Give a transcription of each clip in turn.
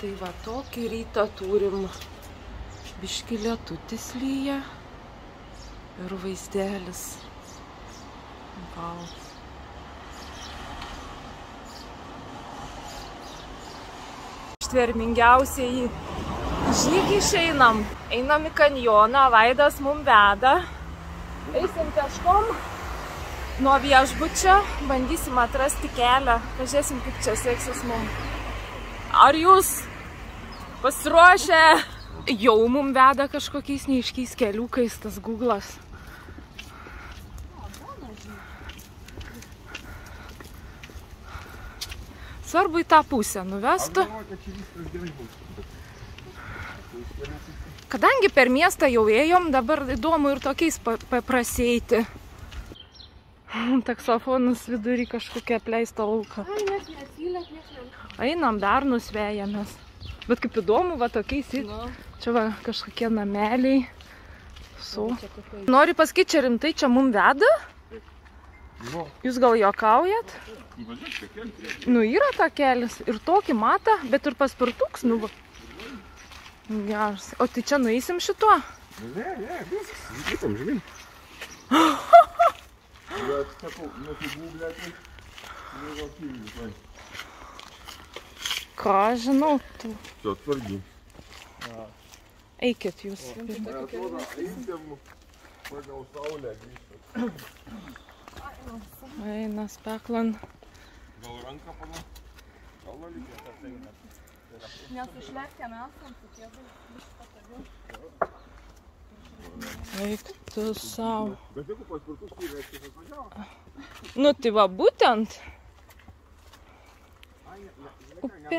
Tai va, tokį rytą turim. Biški lietutis lyja ir vaizdelis. Vau. Ištvermingiausiai žygį išeinam. Einam į kanjoną, Vaidas mum veda. Eisim peškom nuo viešbučio, bandysim atrasti kelią. Pažiūrėsim, kaip čia seksis mum. Ar jūs pasiruošę? Jau mum veda kažkokiais neaiškiais keliukais tas Google'as. Svarbu į tą pusę nuvestų. Kadangi per miestą jau ėjom, dabar įdomu ir tokiais paprasėti. Taksofonas vidury kažkokia apleista lauka. Einam, dar nusvejamės. Bet kaip įdomu, va tokiais. Čia va kažkokie nameliai. Nori pasakyti, čia rimtai, čia mum veda? Jūs gal juokaujat? Nu, yra ta kelias. Ir tokį matą, bet ir paspirtuks, nu va. Geras. O tai čia nueisim šituo? Ne, viskas. Vykom, žemyn. Bet, sakau, nusigūglėti. Ką žinau tu? Čia atsargiai. Eikit jūs. Atrodo, eisim pagal saulę grįžti. Eina speklan. Gal ranką pana? Gal lolykė tas eina. Nesušlektėm esam, tokie biškai patogiau. Eik tu savo. Bet jeigu paspirtus įvežti, tai važiavo? Nu tai va būtent. Upė.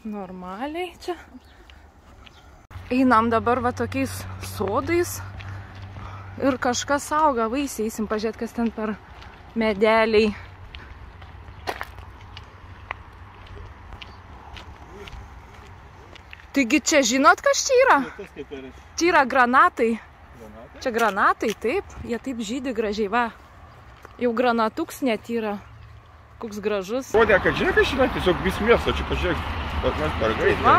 Normaliai čia. Einam dabar va tokiais sodais ir kažkas auga vaisiai. Eisim pažiūrėti, kas ten per medeliai. Taigi čia žinot, kas čia yra? Čia yra granatai. Čia granatai, taip. Jie taip žydi gražiai, va. Jau granatuks net yra. Koks gražus. Rodė, kad žiūrėk, aš žinai, tiesiog vis miesto, čia pažiūrėk, kad mes per greitai.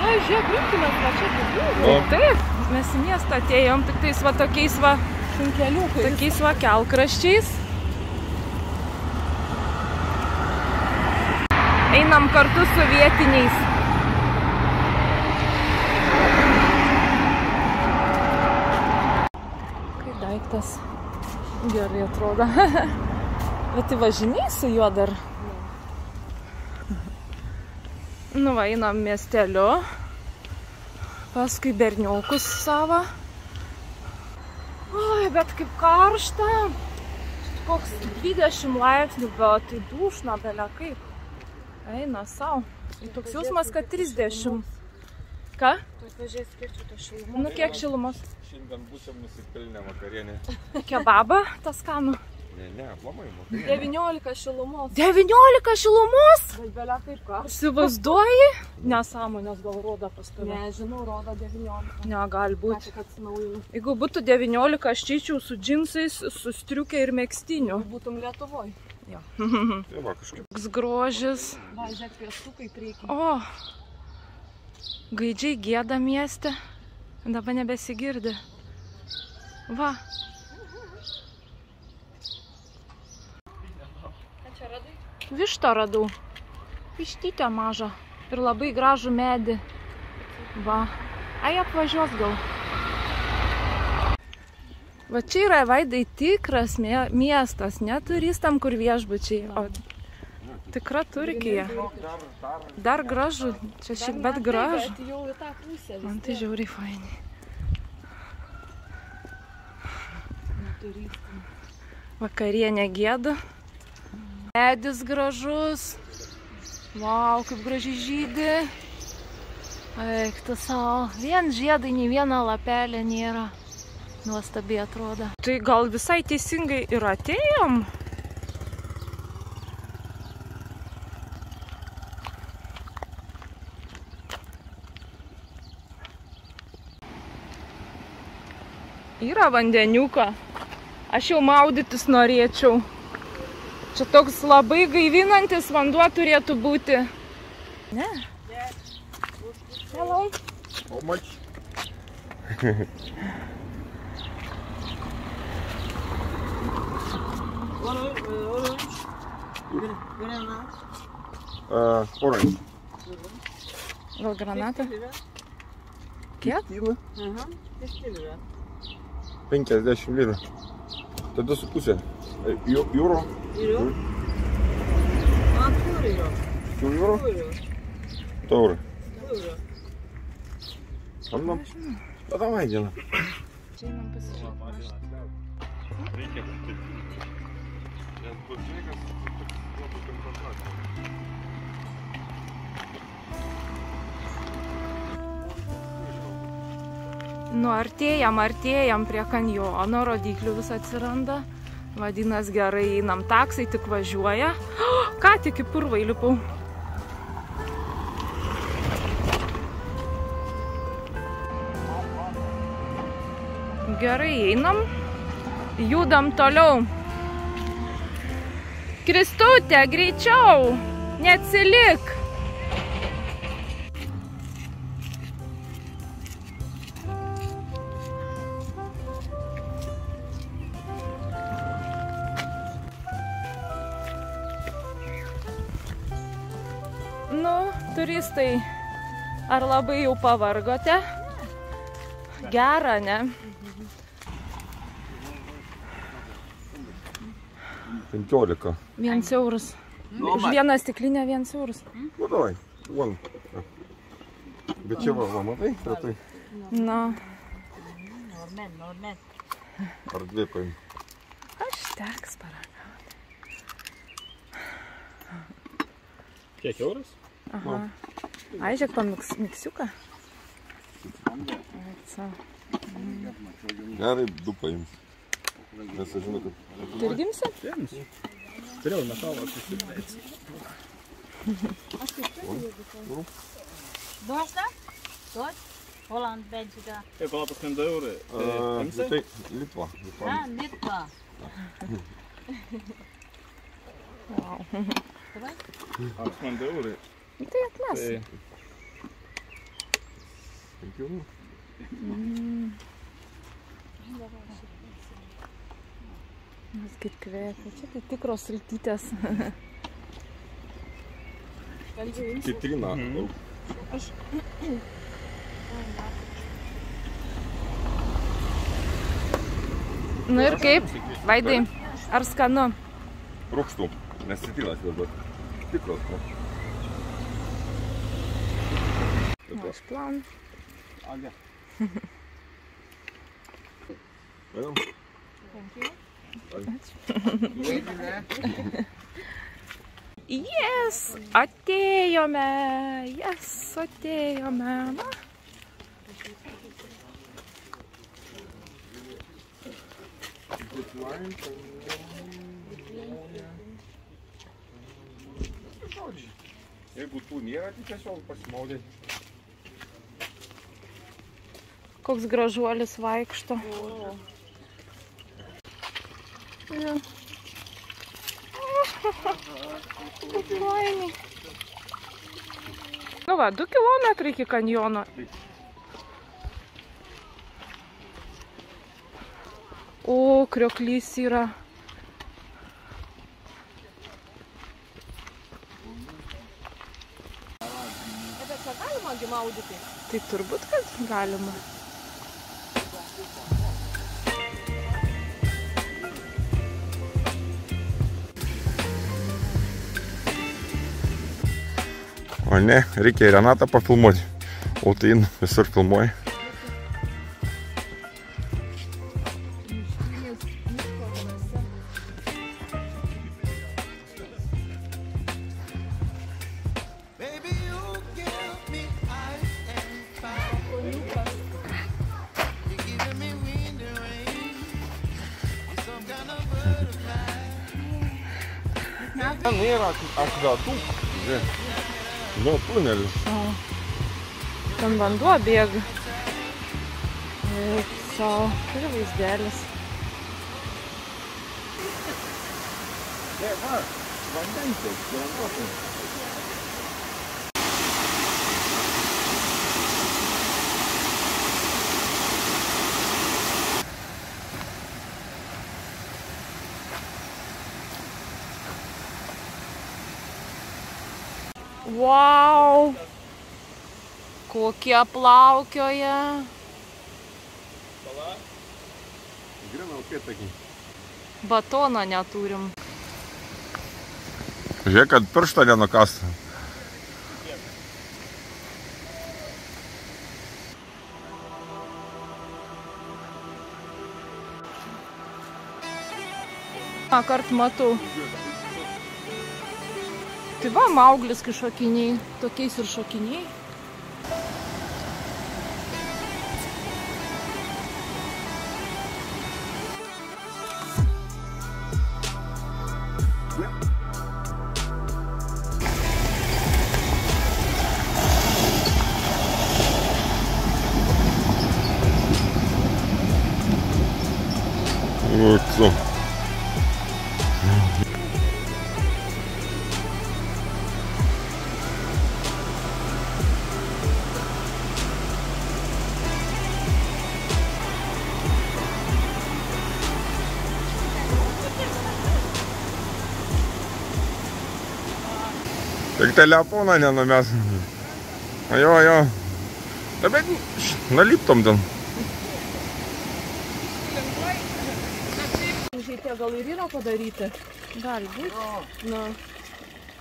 Ai, žiūrėk, rinkimės, va čia taip. Taip, mes į miestą atėjom, tik tais va tokiais va šunkeliukais. Tokiais va kelkraščiais. Einam kartu su vietiniais. Kai daiktas gerai atrodo. Bet tai važiniai su juo dar. Nu va, einam miesteliu. Paskui berniokus savo. Oi, bet kaip karšta. Koks 20 laipsnių, bet tai dušna belia kaip. Eina savo. Toks jausmas, kad 30. Ką? Pažiūrės, kiek čia to šilumos. Nu, kiek šilumos? Šiandien būsim nusipilnę vakarienę. Kebabą, taskanų. Ne, aplamai vakarienę. 19 šilumos. 19 šilumos? Bet belia kaip ką? Įsivaizduoji? Nesąmonės gal rodo pas tave. Nežinau, rodo 19. Ne, gali būti. Ką tik atsinaujinu. Jeigu būtų 19, aš čeičiau su džinsais, su striukė ir megstiniu. Būtum Lietuvoj. Jo. Tai va kažkaip. Koks grožis. Va, žiūrėk, piestukai priekį. O, gaidžiai gieda mieste. Dabar nebesigirdi. Va. Ką čia radai? Vištą radau. Vištytę mažą. Ir labai gražų medį. Va. Ai, apvažiuos gal. Va čia yra, Vaidai, tikras miestas. Ne turistam, kur viešbučiai. O tikra Turkija. Dar gražu. Čia šiek bet gražu. Bet jau į tą pusę. Man tai žiauriai fainai. Vakarienė gėda. Medis gražus. Vau, kaip gražiai žydi. Eik tu savo. Vien žiedai, nei viena lapelė nėra. Nuostabiai atrodo. Tai gal visai teisingai ir atėjom? Yra vandeniuko. Aš jau maudytis norėčiau. Čia toks labai gaivinantis vanduo turėtų būti. Ne? Hello. How much? Orange. Gal granatą? Kiek? 50 lirų. Tada su pusė. Euro? Euro? Taurą. Ладно. Да давай делаем. Čia einam pasižiūrėti. Reikia kažkaip. Nes bus žiegas, labai koncentracija. Nu, artėjam prie kanjono, rodiklių vis atsiranda. Vadinas, gerai einam, taksai tik važiuoja. Ką tik į purvą įlipau. Gerai einam, judam toliau. Kristute, greičiau, neatsilik. Nu, turistai, ar labai jau pavargote? Gera, ne? 15. 1 euras. Už vieną stiklinę 1 euras. Nu, davai. Von. Bet čia va, matai? Tai. Nu. Normen. Ar dvi paim. Aš teks paragauti. Kiek euras? Aha. Ai, žiūrėk, miksiuką. Gerai, 2 paim. Nes aš žinau, kad... Tu ir gimsi? Turėjau metalą susiplėti. Dosta? Dort? Holland, Belgica. Kiek palapas 2 eurai? Tai Litva. Litva. Wow. 8 eurai. Tai atmes. 5 eurų. Nes kaip kvėpia. Čia tai tikros sultytės. Citrina. Nu ir kaip? Vaidai, ar skanu? Rūgštų. Nes citrinas dabar. Tikros. Aš plan. Einam. Yes, atėjome. Na. Jeigu tų nėra, tai tiesiog pasimaudai. Koks gražuolis vaikšto. Ja. Kaip fainai. Nu va, 2 kilometrai iki kanjono. O, krioklys yra. Bet čia galima maudyti? Tai turbūt, kad galima. O ne, reikia ir Renatą pafilmuoti. O tai visur filmuoja. Nėra akvetų. Nu, tunelis. Ten vanduo bėga. Sau, turi vaizdelis. Va, vandentės, garantuotai. Wow! Kokie plaukioja. Grina upėtakiai. Batono neturim. Žiūrėk, kad pirštą nenukastų. Kart matau. Tai va, Mauglis kai šokiniai. Tokiais ir šokiniai. So. Tik telefoną nenumes. Jo. Bet naliptom ten. Žiūrėk, gal ir yra padaryti? Gali būti. Na,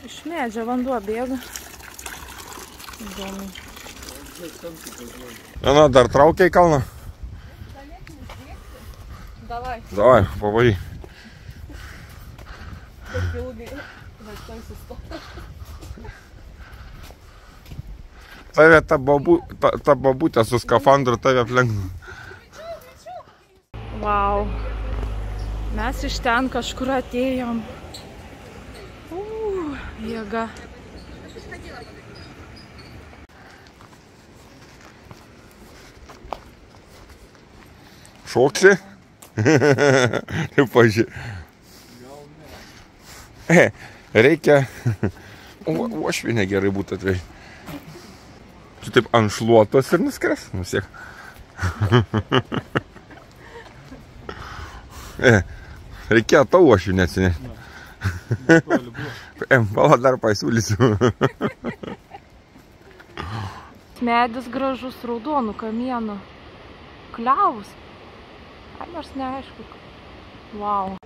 iš medžio vanduo bėga. Įdomu. Ana, dar traukia į kalną? Davai, pavaryk. Taip ilgai. Bet ten sustoja. Tave ta babutė su skafandru tave aplenktų. Wow. Mes iš ten kažkur atėjom. Jėga. Šoksi? Taip pažiūrėk. Reikia... Uošvinė gerai būtų atvežti. Tu taip ant šluotos ir nuskres, nusiek. Reikėjo tau uošvinę atsinešti. Pala dar pasiūlysiu. Medis gražus, raudonų kamienų. Kliavus. Ai, nors neaišku. Wow.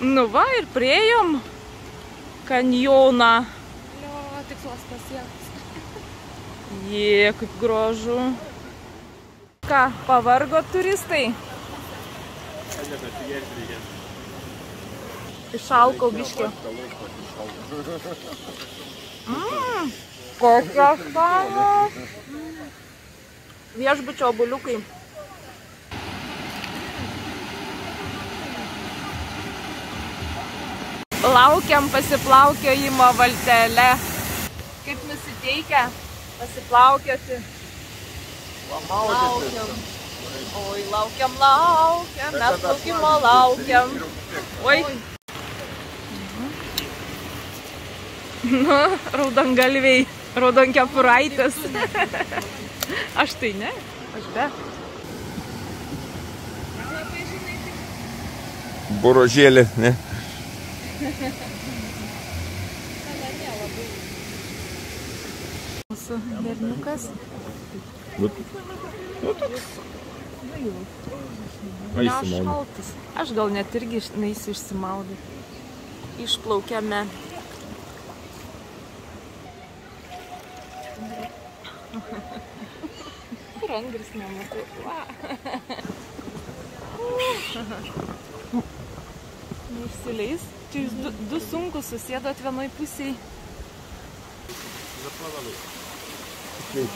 Nu va, ir priėjom kanjoną. Tikslas pasiektas. Jie, kaip gražu. Ką, pavargo turistai? Išalkau biškį. Kokios skanos. Viešbučio obuoliukai. Laukiam pasiplaukiojimo valtelę. Kaip nusiteikę pasiplaukioti. Laukiam. Oi, laukiam. Mes plaukimo laukiam. Oi. Nu, raudongalviai, raudonkepuraitės. Aš tai ne, aš be. Burožėlė, ne? Mūsų berniukas. Šaltas. Aš gal net irgi neįsiu išsimaudyti. Išplaukiame. Rangris nematai. Neišsileis. Čia jūs du sunkus susėdot vienoj pusėj. Yra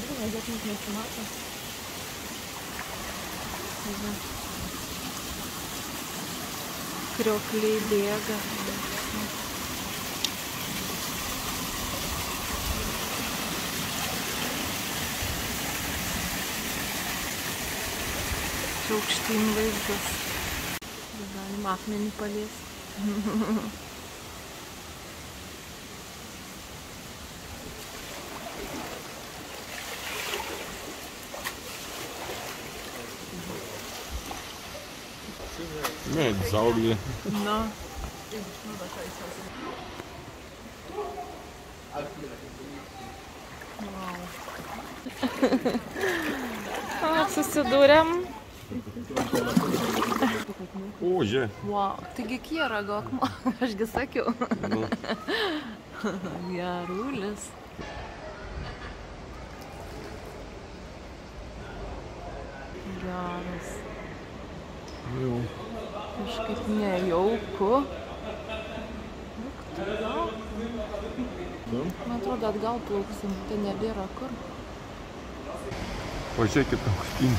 būna, bet mums nesimato. Kriokliai bėga. Čia aukštyn vaizdas. Galim akmenį paliesti. Med saugļi. No. Susidūrėm. O, žė. Wow, taigi kiera gokmo, ašgi sakiau. Gerulis. Geras. Jau. Kažkaip nejauku. Man atrodo, atgal plauksim, tai nebėra kur. Pažiūrėkit aukštyn.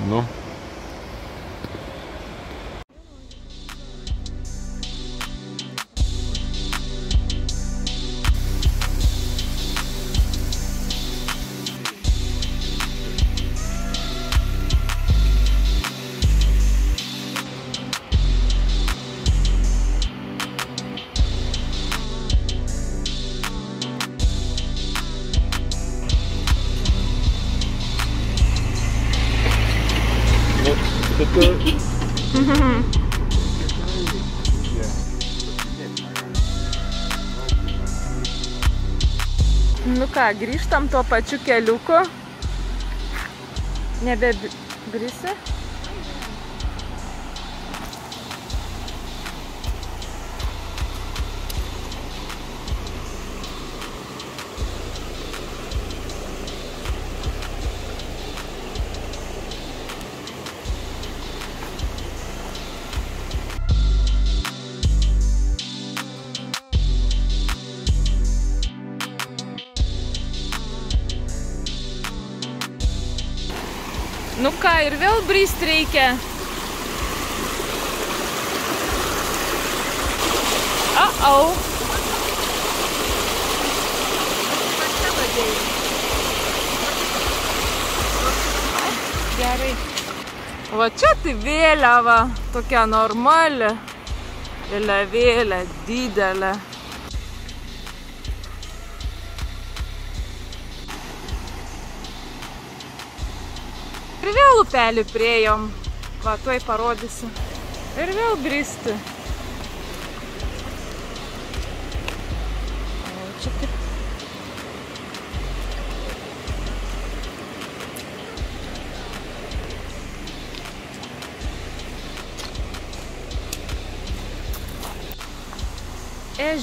Nu. Nu ką, grįžtam tuo pačiu keliuku. Nebebrisi? Nu ką, ir vėl brist reikia. Au. Gerai. Va čia tai vėliava, tokia normali. Vėliavėlė, didelė. Ir vėl upelį priejom. Va, tuoj parodysiu. Ir vėl bristi. O čia kaip...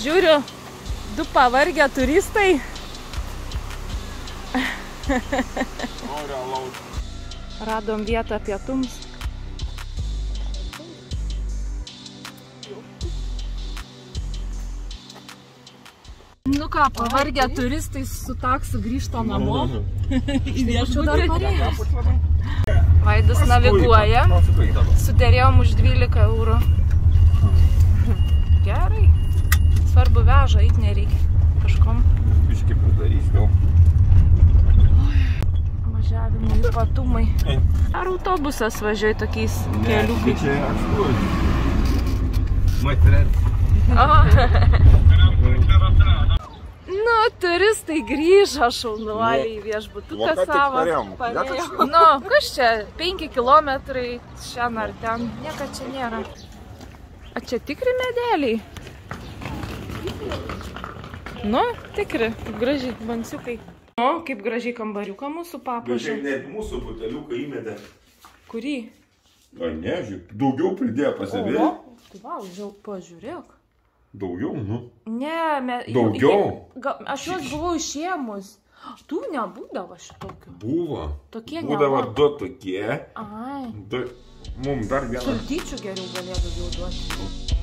Žiūriu, du pavargę turistai. Radom vietą pietums. Nu ką, pavargę turistai su taksu grįžta namo. Į viešų dar parėjus. Vaidas naviguoja. Suderėjom už 12 eurų. Gerai. Svarbu veža, eit nereikia. Kažkom. Biškį padarys gal. Važiavimo ypatumai. Ar autobusas važiuoja tokiais keliukais? Ne, čia atštuoji. Matret. Nu, turistai grįžo šaunuoliai į viešbutuką savo. Parėjom. Nu, kas čia? 5 kilometrai šiandien ar ten. Nieka čia nėra. A čia tikri medeliai? Nu, tikri. Kaip gražiai, bansiukai. Nu, kaip gražiai kambariuką mūsų papuošė. Gražiai net mūsų buteliuką įmedė. Kurį? A, ne, žiūrėk. Daugiau pridėjo pasibėlį. Tai va, pažiūrėk. Daugiau, nu. Ne, Daugiau? Aš juos buvau išėmus. Tų nebūdavo šitokių. Buvo. Tokie Būdavo nebuvo. 2 tokie. Ai. Mums dar vieną. Sultyčių geriau galėtų jau duoti.